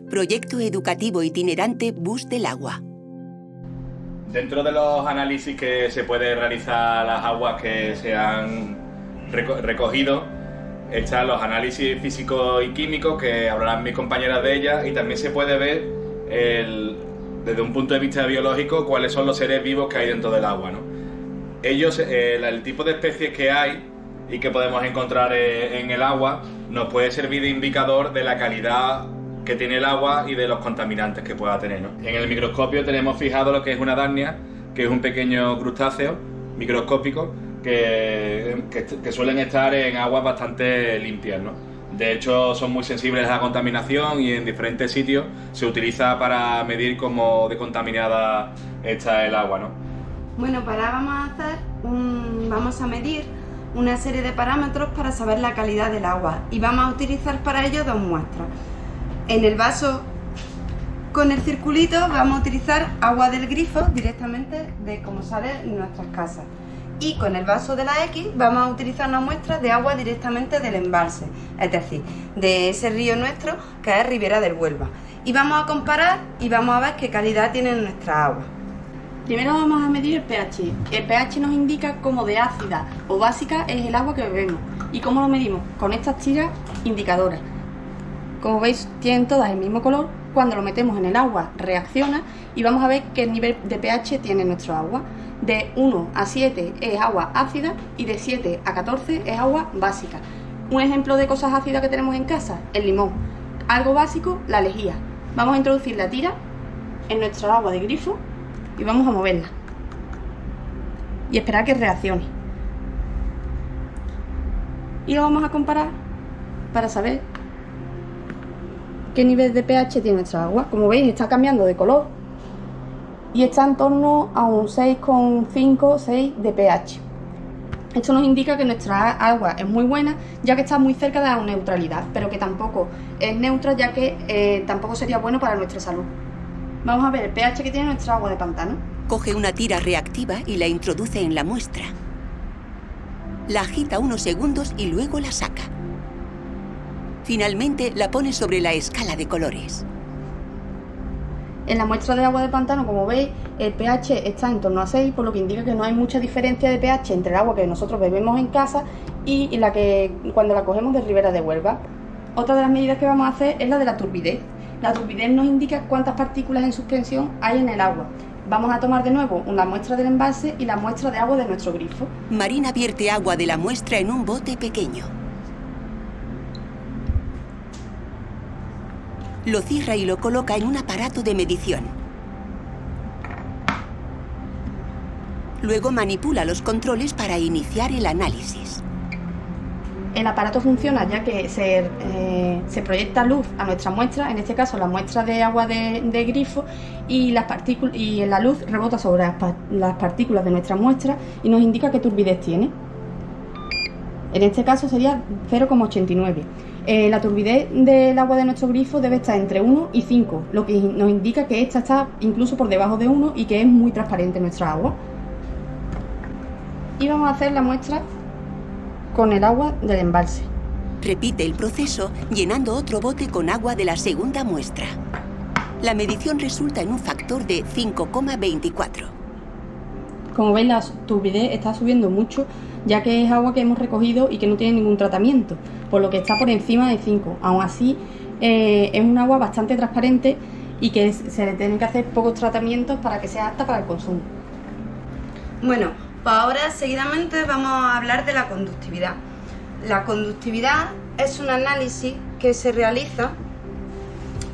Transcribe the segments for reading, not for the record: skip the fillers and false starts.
proyecto educativo itinerante Bus del Agua. Dentro de los análisis que se puede realizar a las aguas que se han recogido, están los análisis físicos y químicos, que hablarán mis compañeras de ellas, y también se puede ver desde un punto de vista biológico cuáles son los seres vivos que hay dentro del agua, ¿no? Ellos, el tipo de especies que hay y que podemos encontrar en el agua nos puede servir de indicador de la calidad que tiene el agua y de los contaminantes que pueda tener, ¿no? En el microscopio tenemos fijado lo que es una darnia, que es un pequeño crustáceo microscópico que suelen estar en aguas bastante limpias, ¿no? De hecho, son muy sensibles a la contaminación y en diferentes sitios se utiliza para medir cómo de contaminada está el agua, ¿no? Bueno, pues ahora vamos a medir una serie de parámetros para saber la calidad del agua y vamos a utilizar para ello dos muestras. En el vaso con el circulito vamos a utilizar agua del grifo directamente de como sale en nuestras casas. Y con el vaso de la X vamos a utilizar una muestra de agua directamente del embalse, es decir, de ese río nuestro que es Ribera del Huelva. Y vamos a comparar y vamos a ver qué calidad tiene nuestra agua. Primero vamos a medir el pH. El pH nos indica cómo de ácida o básica es el agua que bebemos. ¿Y cómo lo medimos? Con estas tiras indicadoras. Como veis, tienen todas el mismo color. Cuando lo metemos en el agua reacciona y vamos a ver qué nivel de pH tiene nuestro agua. De 1 a 7 es agua ácida y de 7 a 14 es agua básica. Un ejemplo de cosas ácidas que tenemos en casa, el limón. Algo básico, la lejía. Vamos a introducir la tira en nuestra agua de grifo y vamos a moverla y esperar que reaccione. Y lo vamos a comparar para saber qué nivel de pH tiene nuestra agua. Como veis, está cambiando de color y está en torno a un 6,5, 6 de pH. Esto nos indica que nuestra agua es muy buena, ya que está muy cerca de la neutralidad, pero que tampoco es neutra, ya que tampoco sería bueno para nuestra salud. Vamos a ver el pH que tiene nuestra agua de pantano. Coge una tira reactiva y la introduce en la muestra. La agita unos segundos y luego la saca. Finalmente la pone sobre la escala de colores. En la muestra de agua de pantano, como veis, el pH está en torno a 6, por lo que indica que no hay mucha diferencia de pH entre el agua que nosotros bebemos en casa y la que cuando la cogemos de Ribera de Huelva. Otra de las medidas que vamos a hacer es la de la turbidez. La turbidez nos indica cuántas partículas en suspensión hay en el agua. Vamos a tomar de nuevo una muestra del embalse y la muestra de agua de nuestro grifo. Marina vierte agua de la muestra en un bote pequeño. Lo cierra y lo coloca en un aparato de medición. Luego manipula los controles para iniciar el análisis. El aparato funciona ya que se proyecta luz a nuestra muestra, en este caso la muestra de agua de grifo, y la luz rebota sobre las partículas de nuestra muestra y nos indica qué turbidez tiene. En este caso sería 0,89. La turbidez del agua de nuestro grifo debe estar entre 1 y 5, lo que nos indica que esta está incluso por debajo de 1 y que es muy transparente nuestra agua. Y vamos a hacer la muestra con el agua del embalse. Repite el proceso llenando otro bote con agua de la segunda muestra. La medición resulta en un factor de 5,24. Como veis, la turbidez está subiendo mucho, ya que es agua que hemos recogido y que no tiene ningún tratamiento, por lo que está por encima de 5. Aún así, es un agua bastante transparente y que se le tienen que hacer pocos tratamientos para que sea apta para el consumo. Bueno, pues ahora seguidamente vamos a hablar de la conductividad. La conductividad es un análisis que se realiza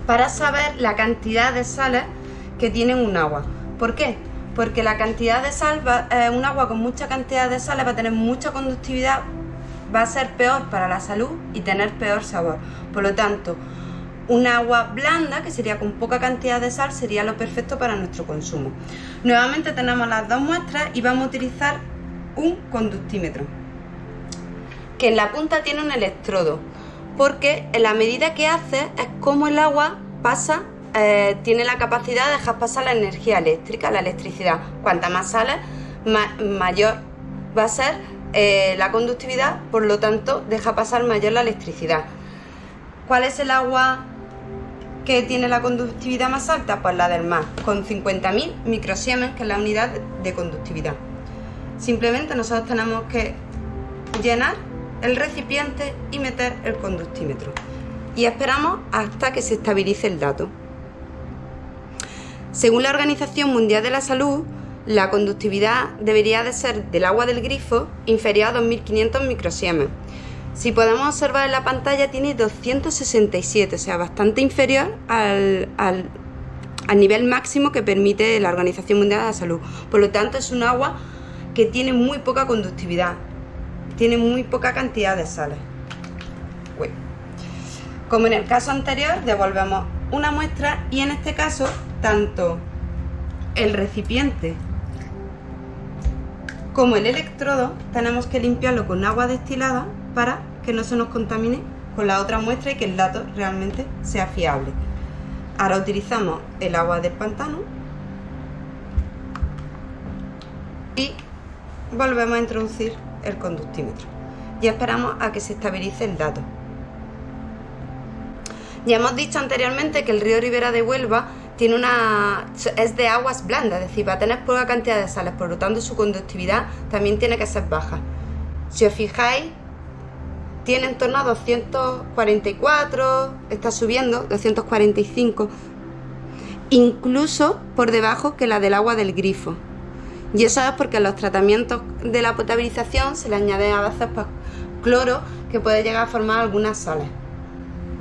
para saber la cantidad de sales que tiene un agua. ¿Por qué? Porque la cantidad de sal, un agua con mucha cantidad de sales va a tener mucha conductividad, va a ser peor para la salud y tener peor sabor. Por lo tanto, un agua blanda, que sería con poca cantidad de sal, sería lo perfecto para nuestro consumo. Nuevamente tenemos las dos muestras y vamos a utilizar un conductímetro, que en la punta tiene un electrodo, porque en la medida que hace es como el agua pasa, tiene la capacidad de dejar pasar la energía eléctrica, la electricidad. Cuanta más sales, mayor va a ser la conductividad, por lo tanto deja pasar mayor la electricidad. ¿Cuál es el agua ¿Qué tiene la conductividad más alta? Pues la del mar, con 50.000 microsiemens, que es la unidad de conductividad. Simplemente nosotros tenemos que llenar el recipiente y meter el conductímetro. Y esperamos hasta que se estabilice el dato. Según la Organización Mundial de la Salud, la conductividad debería de ser del agua del grifo inferior a 2.500 microsiemens. Si podemos observar en la pantalla, tiene 267, o sea, bastante inferior al nivel máximo que permite la Organización Mundial de la Salud. Por lo tanto, es un agua que tiene muy poca conductividad, tiene muy poca cantidad de sales. Bueno, como en el caso anterior, devolvemos una muestra y en este caso, tanto el recipiente como el electrodo tenemos que limpiarlo con agua destilada para que no se nos contamine con la otra muestra y que el dato realmente sea fiable. Ahora utilizamos el agua del pantano y volvemos a introducir el conductímetro y esperamos a que se estabilice el dato. Ya hemos dicho anteriormente que el río Ribera de Huelva es de aguas blandas, es decir, va a tener poca cantidad de sales, por lo tanto su conductividad también tiene que ser baja. Si os fijáis, tiene en torno a 244, está subiendo, 245, incluso por debajo que la del agua del grifo. Y eso es porque en los tratamientos de la potabilización se le añade a veces pues, cloro, que puede llegar a formar algunas sales.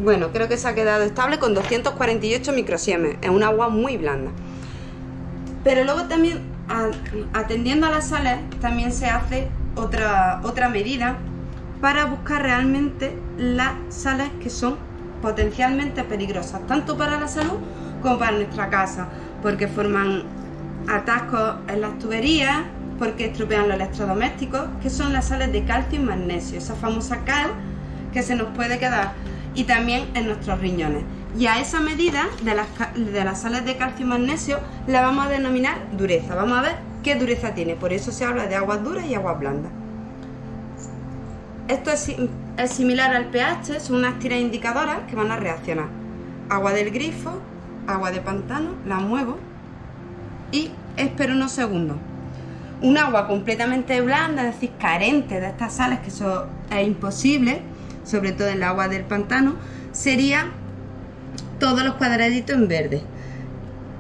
Bueno, creo que se ha quedado estable con 248 microsiemens, es un agua muy blanda. Pero luego también, atendiendo a las sales, también se hace otra medida para buscar realmente las sales que son potencialmente peligrosas, tanto para la salud como para nuestra casa, porque forman atascos en las tuberías, porque estropean los electrodomésticos, que son las sales de calcio y magnesio, esa famosa cal que se nos puede quedar, y también en nuestros riñones. Y a esa medida de las sales de calcio y magnesio la vamos a denominar dureza. Vamos a ver qué dureza tiene, por eso se habla de aguas duras y aguas blandas. Esto es similar al pH, son unas tiras indicadoras que van a reaccionar. Agua del grifo, agua de pantano, la muevo y espero unos segundos. Un agua completamente blanda, es decir, carente de estas sales, que eso es imposible, sobre todo en el agua del pantano, sería todos los cuadraditos en verde.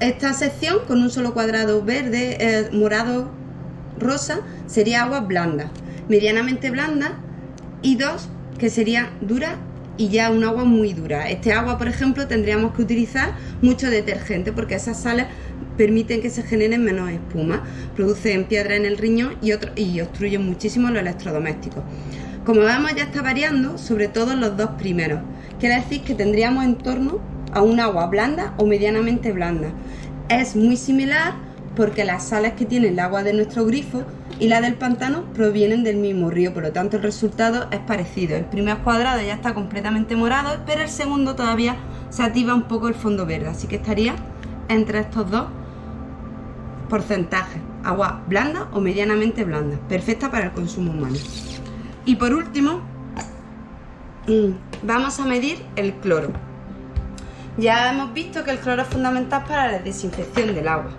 Esta sección con un solo cuadrado verde, morado, rosa, sería agua blanda, medianamente blanda, y dos que sería dura y ya un agua muy dura. Este agua, por ejemplo, tendríamos que utilizar mucho detergente porque esas sales permiten que se generen menos espuma, producen piedra en el riñón y obstruyen muchísimo los electrodomésticos. Como vemos, ya está variando, sobre todo los dos primeros. Quiere decir que tendríamos en torno a un agua blanda o medianamente blanda. Es muy similar porque las sales que tiene el agua de nuestro grifo y la del pantano provienen del mismo río, por lo tanto el resultado es parecido. El primer cuadrado ya está completamente morado, pero el segundo todavía se activa un poco el fondo verde, así que estaría entre estos dos porcentajes: agua blanda o medianamente blanda, perfecta para el consumo humano. Y por último, vamos a medir el cloro. Ya hemos visto que el cloro es fundamental para la desinfección del agua,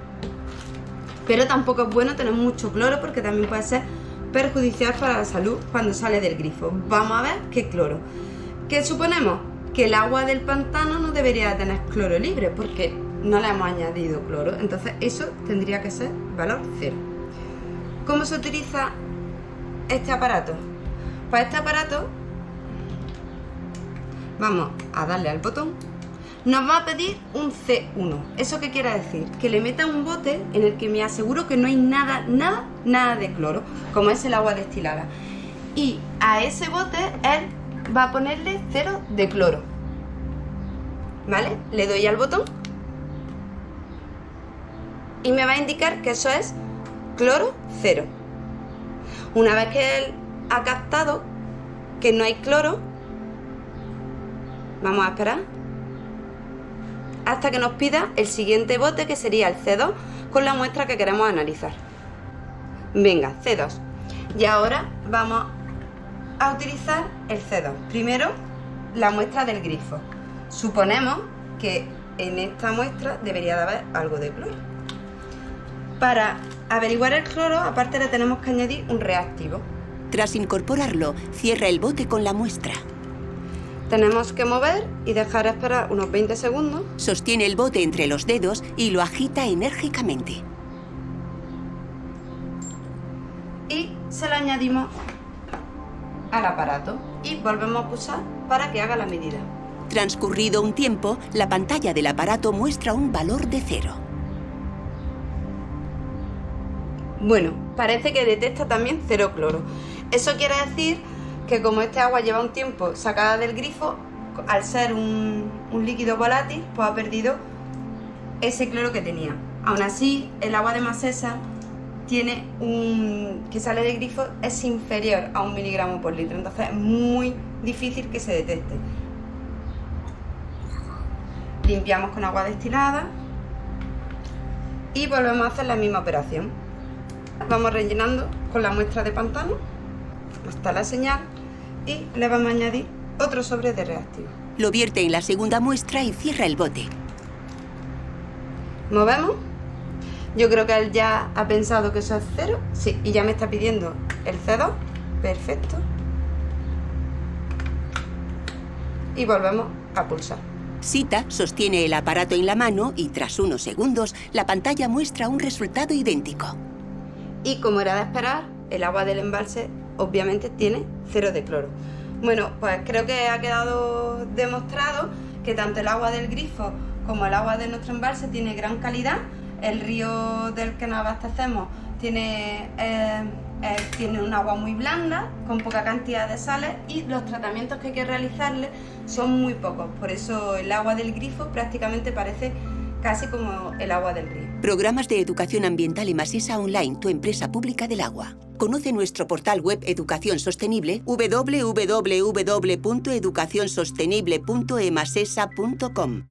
pero tampoco es bueno tener mucho cloro porque también puede ser perjudicial para la salud cuando sale del grifo. Vamos a ver qué cloro. ¿Qué suponemos? Que el agua del pantano no debería tener cloro libre porque no le hemos añadido cloro, entonces eso tendría que ser valor 0. ¿Cómo se utiliza este aparato? Pues este aparato, vamos a darle al botón, nos va a pedir un C1. ¿Eso qué quiere decir? Que le meta un bote en el que me aseguro que no hay nada de cloro, como es el agua destilada. Y a ese bote él va a ponerle 0 de cloro. ¿Vale? Le doy al botón y me va a indicar que eso es cloro 0. Una vez que él ha captado que no hay cloro, vamos a esperar hasta que nos pida el siguiente bote, que sería el C2, con la muestra que queremos analizar. Venga, C2. Y ahora vamos a utilizar el C2. Primero, la muestra del grifo. Suponemos que en esta muestra debería de haber algo de cloro. Para averiguar el cloro, aparte le tenemos que añadir un reactivo. Tras incorporarlo, cierra el bote con la muestra. Tenemos que mover y dejar esperar unos 20 segundos. Sostiene el bote entre los dedos y lo agita enérgicamente. Y se lo añadimos al aparato y volvemos a pulsar para que haga la medida. Transcurrido un tiempo, la pantalla del aparato muestra un valor de 0. Bueno, parece que detecta también 0 cloro. Eso quiere decir que como este agua lleva un tiempo sacada del grifo, al ser un líquido volátil, pues ha perdido ese cloro que tenía. Aún así, el agua de Masesa tiene que sale del grifo es inferior a 1 miligramo por litro, entonces es muy difícil que se detecte. Limpiamos con agua destilada y volvemos a hacer la misma operación. Vamos rellenando con la muestra de pantano hasta la señal y le vamos a añadir otro sobre de reactivo. Lo vierte en la segunda muestra y cierra el bote. Movemos. Yo creo que él ya ha pensado que eso es 0. Sí, y ya me está pidiendo el C2. Perfecto. Y volvemos a pulsar. Sita sostiene el aparato en la mano y tras unos segundos, la pantalla muestra un resultado idéntico. Y como era de esperar, el agua del embalse obviamente tiene 0 de cloro. Bueno, pues creo que ha quedado demostrado que tanto el agua del grifo como el agua de nuestro embalse tiene gran calidad. El río del que nos abastecemos tiene un agua muy blanda, con poca cantidad de sales, y los tratamientos que hay que realizarle son muy pocos. Por eso el agua del grifo prácticamente parece casi como el agua del río. Programas de educación ambiental Emasesa Online, tu empresa pública del agua. Conoce nuestro portal web Educación Sostenible www.educacionsostenible.emasesa.com.